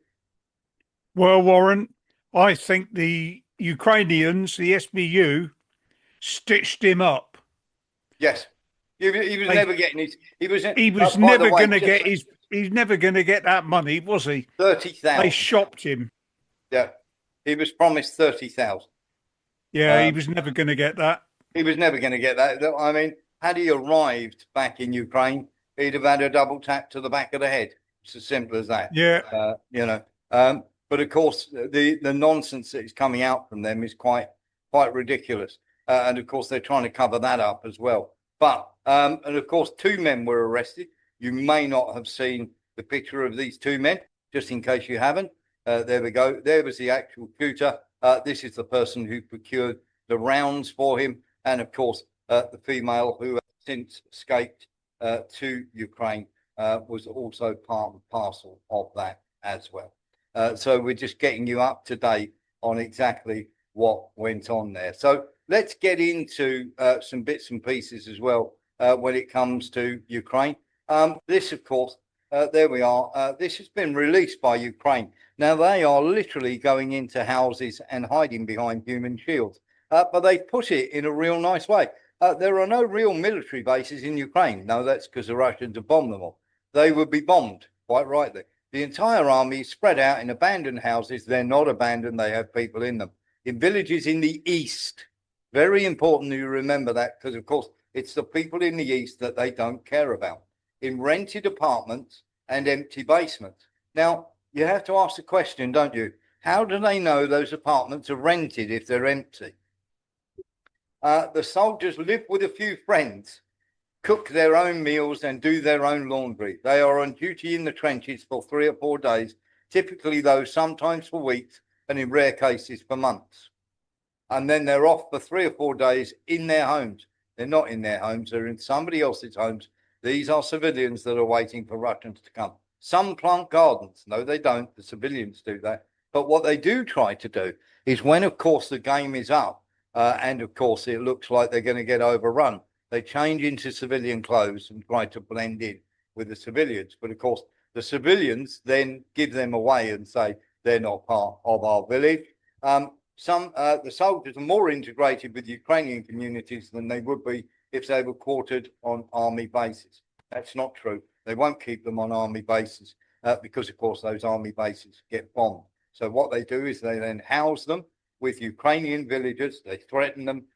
Well, Warren, I think the Ukrainians, the SBU, stitched him up. Yes. He was never getting his. He was never going to get his. He's never going to get that money, was he? 30,000. They shopped him. Yeah, he was promised 30,000. Yeah, he was never going to get that. He was never going to get that. I mean, had he arrived back in Ukraine, he'd have had a double tap to the back of the head. It's as simple as that. Yeah. But of course, the nonsense that is coming out from them is quite ridiculous. And of course, they're trying to cover that up as well. But and of course, 2 men were arrested. You may not have seen the picture of these 2 men, just in case you haven't. There we go. There was the actual shooter. This is the person who procured the rounds for him. And of course, the female who has since escaped to Ukraine. was also part and parcel of that as well. So we're just getting you up to date on exactly what went on there. So let's get into some bits and pieces as well when it comes to Ukraine. This, of course, there we are. This has been released by Ukraine. Now, they are literally going into houses and hiding behind human shields, but they put it in a real nice way. There are no real military bases in Ukraine. No, that's because the Russians have bombed them all. They would be bombed, quite rightly. The entire army is spread out in abandoned houses. They're not abandoned. They have people in them. In villages in the east. Very important you remember that, because, of course, it's the people in the east that they don't care about. In rented apartments and empty basements. Now, you have to ask the question, don't you? How do they know those apartments are rented if they're empty? The soldiers live with a few friends, cook their own meals and do their own laundry. They are on duty in the trenches for 3 or 4 days, typically though sometimes for weeks and in rare cases for months. And then they're off for 3 or 4 days in their homes. They're not in their homes, they're in somebody else's homes. These are civilians that are waiting for Russians to come. Some plant gardens. No, they don't. The civilians do that. But what they do try to do is when, of course, the game is up, and, of course, it looks like they're going to get overrun, they change into civilian clothes and try to blend in with the civilians. But, of course, the civilians then give them away and say they're not part of our village. The soldiers are more integrated with Ukrainian communities than they would be if they were quartered on army bases. That's not true. They won't keep them on army bases because, of course, those army bases get bombed. So what they do is they then house them with Ukrainian villagers. They threaten them,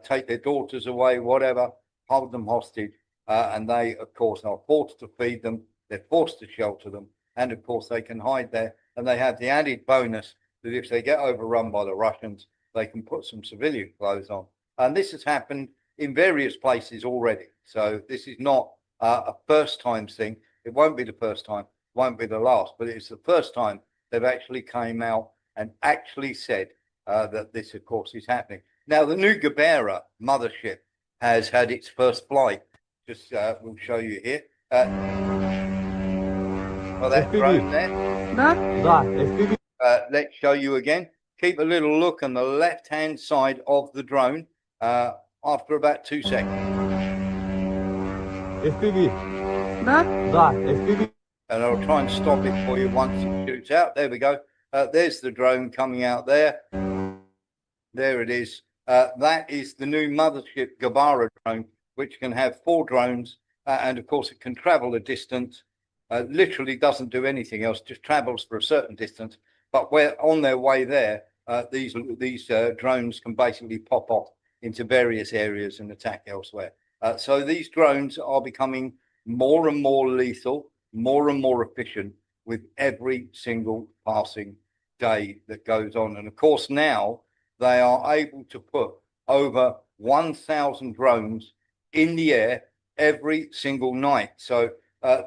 take their daughters away, whatever, hold them hostage. And they, of course, are forced to feed them. They're forced to shelter them. And, of course, they can hide there. And they have the added bonus that if they get overrun by the Russians, they can put some civilian clothes on. And this has happened in various places already. So this is not a first time thing. It won't be the first time, won't be the last, but it's the first time they've actually came out and actually said that this, of course, is happening. Now, the new Gabera mothership has had its first flight. Just we'll show you here. Well, that drone there. Let's show you again. Keep a little look on the left-hand side of the drone after about 2 seconds. FPV. FPV. And I'll try and stop it for you once it shoots out. There we go. There's the drone coming out there. There it is. That is the new mothership Gabara drone, which can have 4 drones. And of course, it can travel a distance. Literally doesn't do anything else, just travels for a certain distance. But where on their way there, these drones can basically pop off into various areas and attack elsewhere. So these drones are becoming more and more lethal, more and more efficient with every single passing day that goes on. And of course, now they are able to put over 1,000 drones in the air every single night. So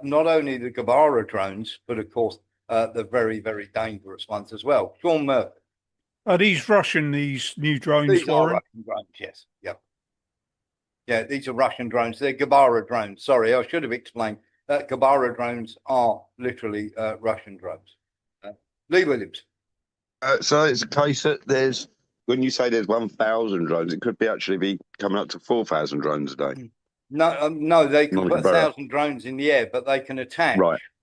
not only the Gabara drones, but of course, the very, very dangerous ones as well. Sean Murphy. Are these Russian, these new drones, These Warren? are Russian drones, yes. Yep. Yeah, these are Russian drones. They're Gabara drones. Sorry, I should have explained. Gabara drones are literally Russian drones. Lee Williams. So it's a case that there's, when you say there's 1,000 drones, it could be actually be coming up to 4,000 drones a day. No, they can put 1,000 drones in the air, but they can attach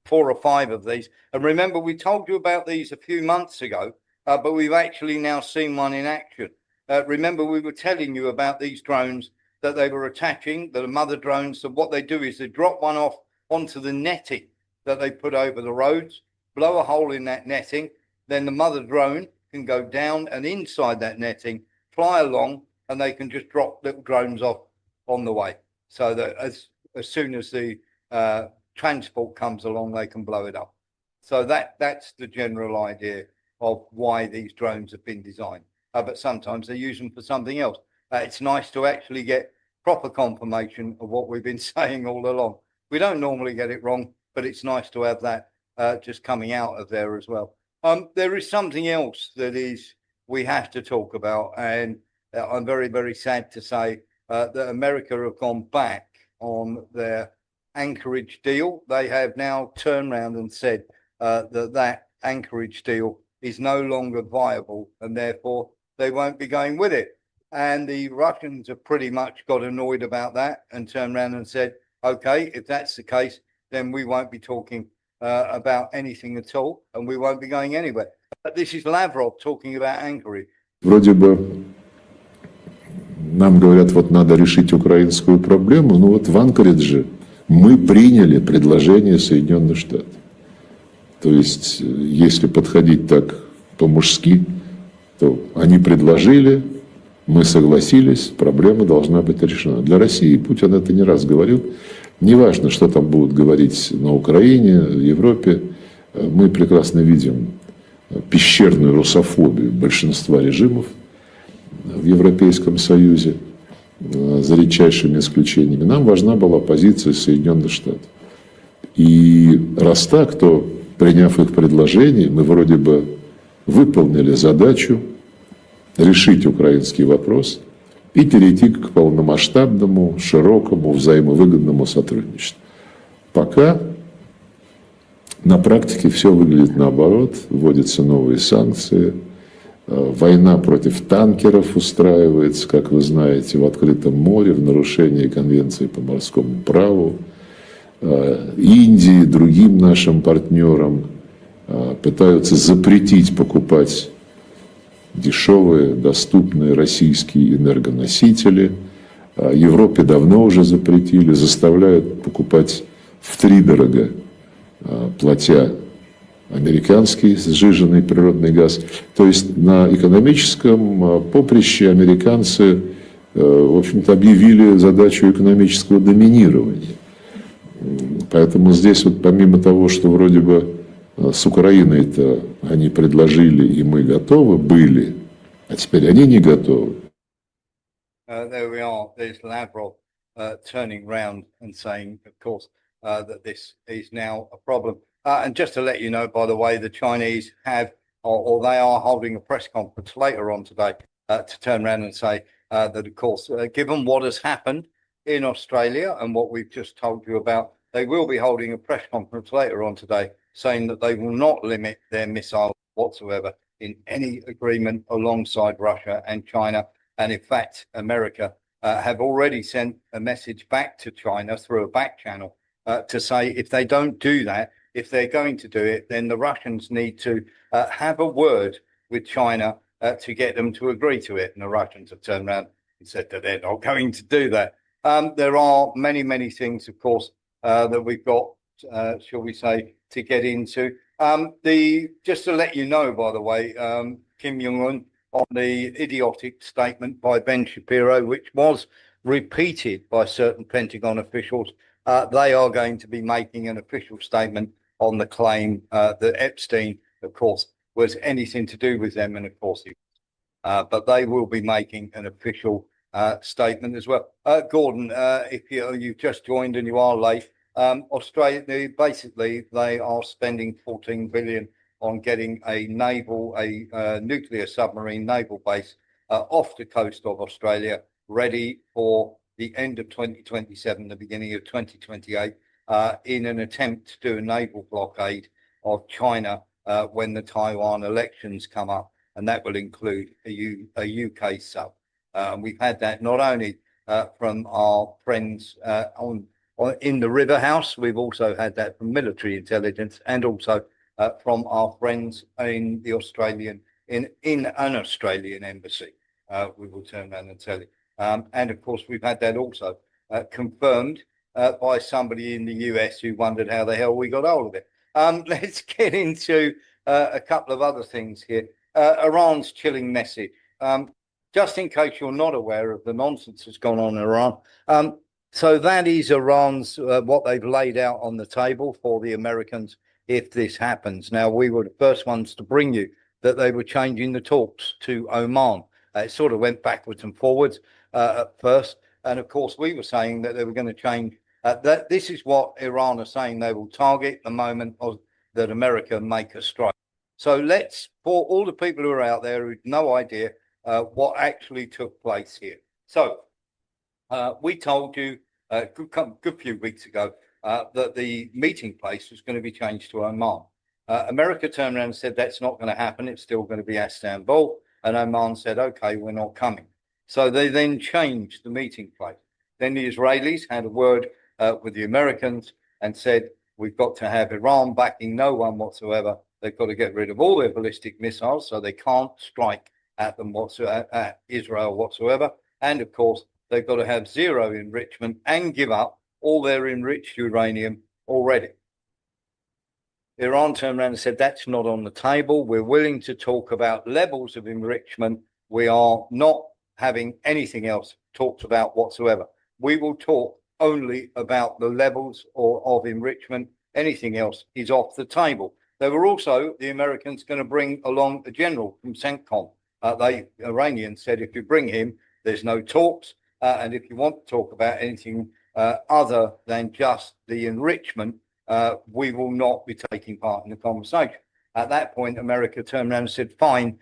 4 or 5 of these. And remember, we told you about these a few months ago, but we've actually now seen one in action. Remember, we were telling you about these drones that they were attaching, the mother drones. So what they do is they drop one off onto the netting that they put over the roads, blow a hole in that netting, then the mother drone can go down and inside that netting, fly along, and they can just drop little drones off on the way. So that as soon as the transport comes along, they can blow it up. So that's the general idea of why these drones have been designed. But sometimes they use them for something else. It's nice to actually get proper confirmation of what we've been saying all along. We don't normally get it wrong, but it's nice to have that just coming out of there as well. There is something else that we have to talk about, and I'm very, very sad to say that America have gone back on their Anchorage deal. They have now turned around and said that Anchorage deal is no longer viable, and therefore they won't be going with it. And the Russians have pretty much got annoyed about that and turned around and said, okay, if that's the case, then we won't be talking about anything at all, and we won't be going anywhere. But this is Lavrov talking about Anchorage. Вроде бы нам говорят, вот надо решить украинскую проблему, но вот в Анкоридже мы приняли предложение Соединенных Штатов. То есть, если подходить так по-мужски, то они предложили, мы согласились, проблема должна быть решена. Для России Путин это не раз говорил. Неважно, что там будут говорить на Украине, в Европе, мы прекрасно видим пещерную русофобию большинства режимов в Европейском Союзе, за редчайшими исключениями. Нам важна была позиция Соединенных Штатов. И раз так, то, приняв их предложение, мы вроде бы выполнили задачу решить украинский вопрос и перейти к полномасштабному, широкому, взаимовыгодному сотрудничеству. Пока на практике все выглядит наоборот, вводятся новые санкции, война против танкеров устраивается, как вы знаете, в открытом море, в нарушении Конвенции по морскому праву. Индии, другим нашим партнерам пытаются запретить покупать дешевые, доступные российские энергоносители. Европе давно уже запретили, заставляют покупать втридорога, платя американский сжиженный природный газ. То есть на экономическом поприще американцы, в общем-то, объявили задачу экономического доминирования. Поэтому здесь вот помимо того, что вроде бы с Украиной-то они предложили, и мы готовы были, а теперь они не готовы. There we are. There's Lavrov turning round and saying, of course, that this is now a problem. And just to let you know, by the way, the Chinese have, or they are holding a press conference later on today to turn around and say that, of course, given what has happened in Australia and what we've just told you about, they will be holding a press conference later on today saying that they will not limit their missiles whatsoever in any agreement alongside Russia and China. And in fact, America have already sent a message back to China through a back channel to say if they don't do that, if they're going to do it, then the Russians need to have a word with China to get them to agree to it. And the Russians have turned around and said that they're not going to do that. There are many, many things, of course, that we've got, shall we say, to get into. Just to let you know, by the way, Kim Jong-un on the idiotic statement by Ben Shapiro, which was repeated by certain Pentagon officials, they are going to be making an official statement on the claim that Epstein, of course, was anything to do with them, and of course he was. But they will be making an official statement as well. Gordon, if you've just joined and you are late, Australia, basically, they are spending 14 billion on getting a nuclear submarine naval base off the coast of Australia, ready for the end of 2027, the beginning of 2028, in an attempt to do a naval blockade of China when the Taiwan elections come up, and that will include a UK sub. We've had that not only from our friends in the River House, we've also had that from military intelligence, and also from our friends in the in an Australian embassy. We will turn around and tell you. And of course, we've had that also confirmed by somebody in the US who wondered how the hell we got hold of it. Let's get into a couple of other things here. Iran's chilling message. Just in case you're not aware of the nonsense that's gone on in Iran. So that is Iran's, what they've laid out on the table for the Americans if this happens. Now, we were the first ones to bring you that they were changing the talks to Oman. It sort of went backwards and forwards at first. And of course, we were saying that they were going to change. That this is what Iran are saying they will target the moment that America make a strike. So let's, for all the people who are out there who have no idea what actually took place here. So we told you a good few weeks ago that the meeting place was going to be changed to Oman. America turned around and said that's not going to happen. It's still going to be Istanbul. And Oman said, okay, we're not coming. So they then changed the meeting place. Then the Israelis had a word with the Americans and said, we've got to have Iran backing no one whatsoever. They've got to get rid of all their ballistic missiles so they can't strike at them whatsoever, at Israel whatsoever. And of course, they've got to have zero enrichment and give up all their enriched uranium already. Iran turned around and said, that's not on the table. We're willing to talk about levels of enrichment. We are not having anything else talked about whatsoever. We will talk only about the levels of enrichment. Anything else is off the table. They were also, the Americans, going to bring along a general from CENTCOM. The Iranians said, if you bring him, there's no talks. And if you want to talk about anything other than just the enrichment, we will not be taking part in the conversation. At that point, America turned around and said, fine,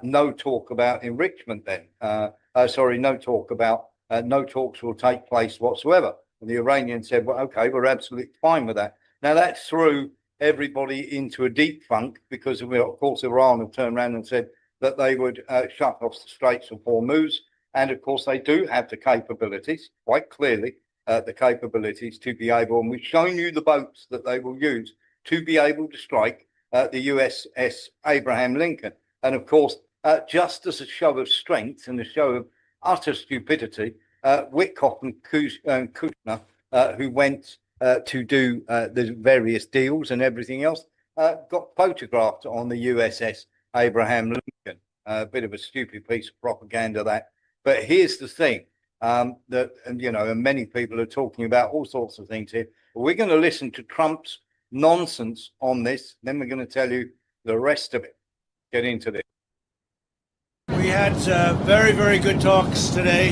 no talk about enrichment then. No talk about, no talks will take place whatsoever. And the Iranians said, well, okay, we're absolutely fine with that. Now that threw everybody into a deep funk because, of course, Iran have turned around and said that they would shut off the Straits of Hormuz. And of course, they do have the capabilities, quite clearly, the capabilities to be able, and we've shown you the boats that they will use to be able to strike the USS Abraham Lincoln. And of course, just as a show of strength and a show of utter stupidity, Witkoff and Kushner, who went to do the various deals and everything else, got photographed on the USS Abraham Lincoln. A bit of a stupid piece of propaganda, that. But here's the thing. That, and many people are talking about all sorts of things here. But we're going to listen to Trump's nonsense on this. Then we're going to tell you the rest of it. Get into this. We had very, very good talks today,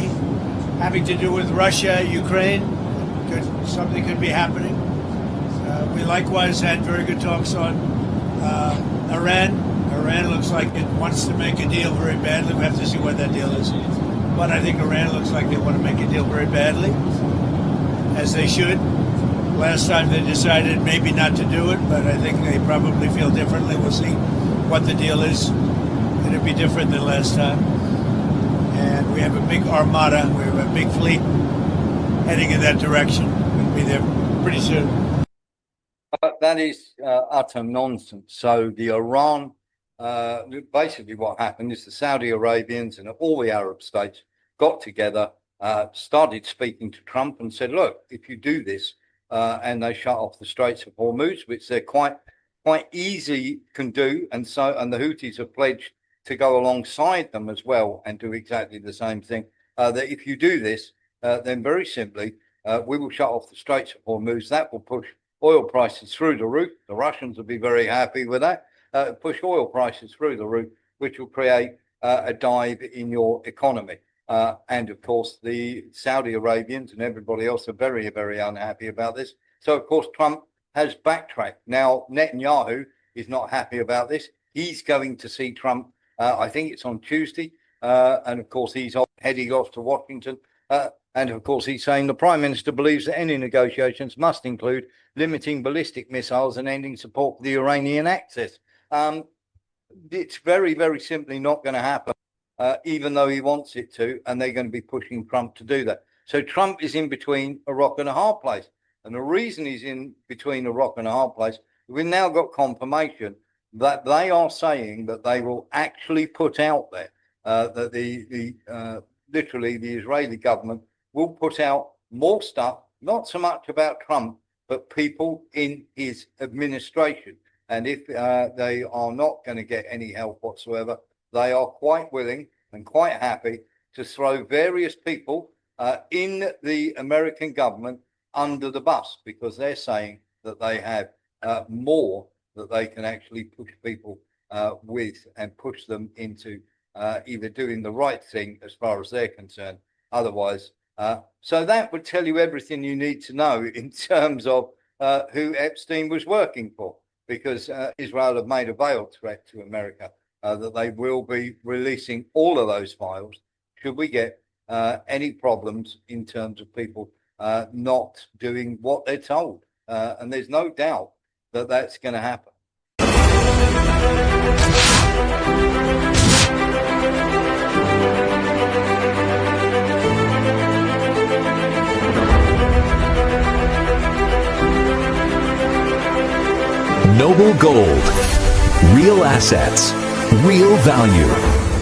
having to do with Russia, Ukraine. Something could be happening. We likewise had very good talks on Iran. Iran looks like it wants to make a deal very badly. We have to see what that deal is. But I think Iran looks like they want to make a deal very badly, as they should. Last time they decided maybe not to do it, but I think they probably feel differently. We'll see what the deal is. It'll be different than last time. And we have a big armada, we have a big fleet heading in that direction. We'll be there pretty soon. That is utter nonsense. So the Iran, basically what happened is the Saudi Arabians and all the Arab states got together, started speaking to Trump and said, look, if you do this, and they shut off the Straits of Hormuz, which they're quite easy can do, and the Houthis have pledged to go alongside them as well and do exactly the same thing, that if you do this, then very simply, we will shut off the Straits of Hormuz. That will push oil prices through the roof. The Russians will be very happy with that. Push oil prices through the roof, which will create a dive in your economy. And of course, the Saudi Arabians and everybody else are very, very unhappy about this. So, of course, Trump has backtracked. Now, Netanyahu is not happy about this. He's going to see Trump, I think it's on Tuesday. And of course, he's heading off to Washington. And of course, he's saying the Prime Minister believes that any negotiations must include limiting ballistic missiles and ending support for the Iranian access. It's very, very simply not going to happen. Even though he wants it to, and they're going to be pushing Trump to do that. So Trump is in between a rock and a hard place. And the reason he's in between a rock and a hard place, we've now got confirmation that they are saying that they will actually put out there that literally the Israeli government will put out more stuff, not so much about Trump, but people in his administration. And if they are not going to get any help whatsoever, they are quite willing and quite happy to throw various people in the American government under the bus because they're saying that they have more that they can actually push people with and push them into either doing the right thing as far as they're concerned. Otherwise, so that would tell you everything you need to know in terms of who Epstein was working for, because Israel have made a veiled threat to America. That they will be releasing all of those files should we get any problems in terms of people not doing what they're told. And there's no doubt that that's going to happen. Noble Gold. Real assets. Real value.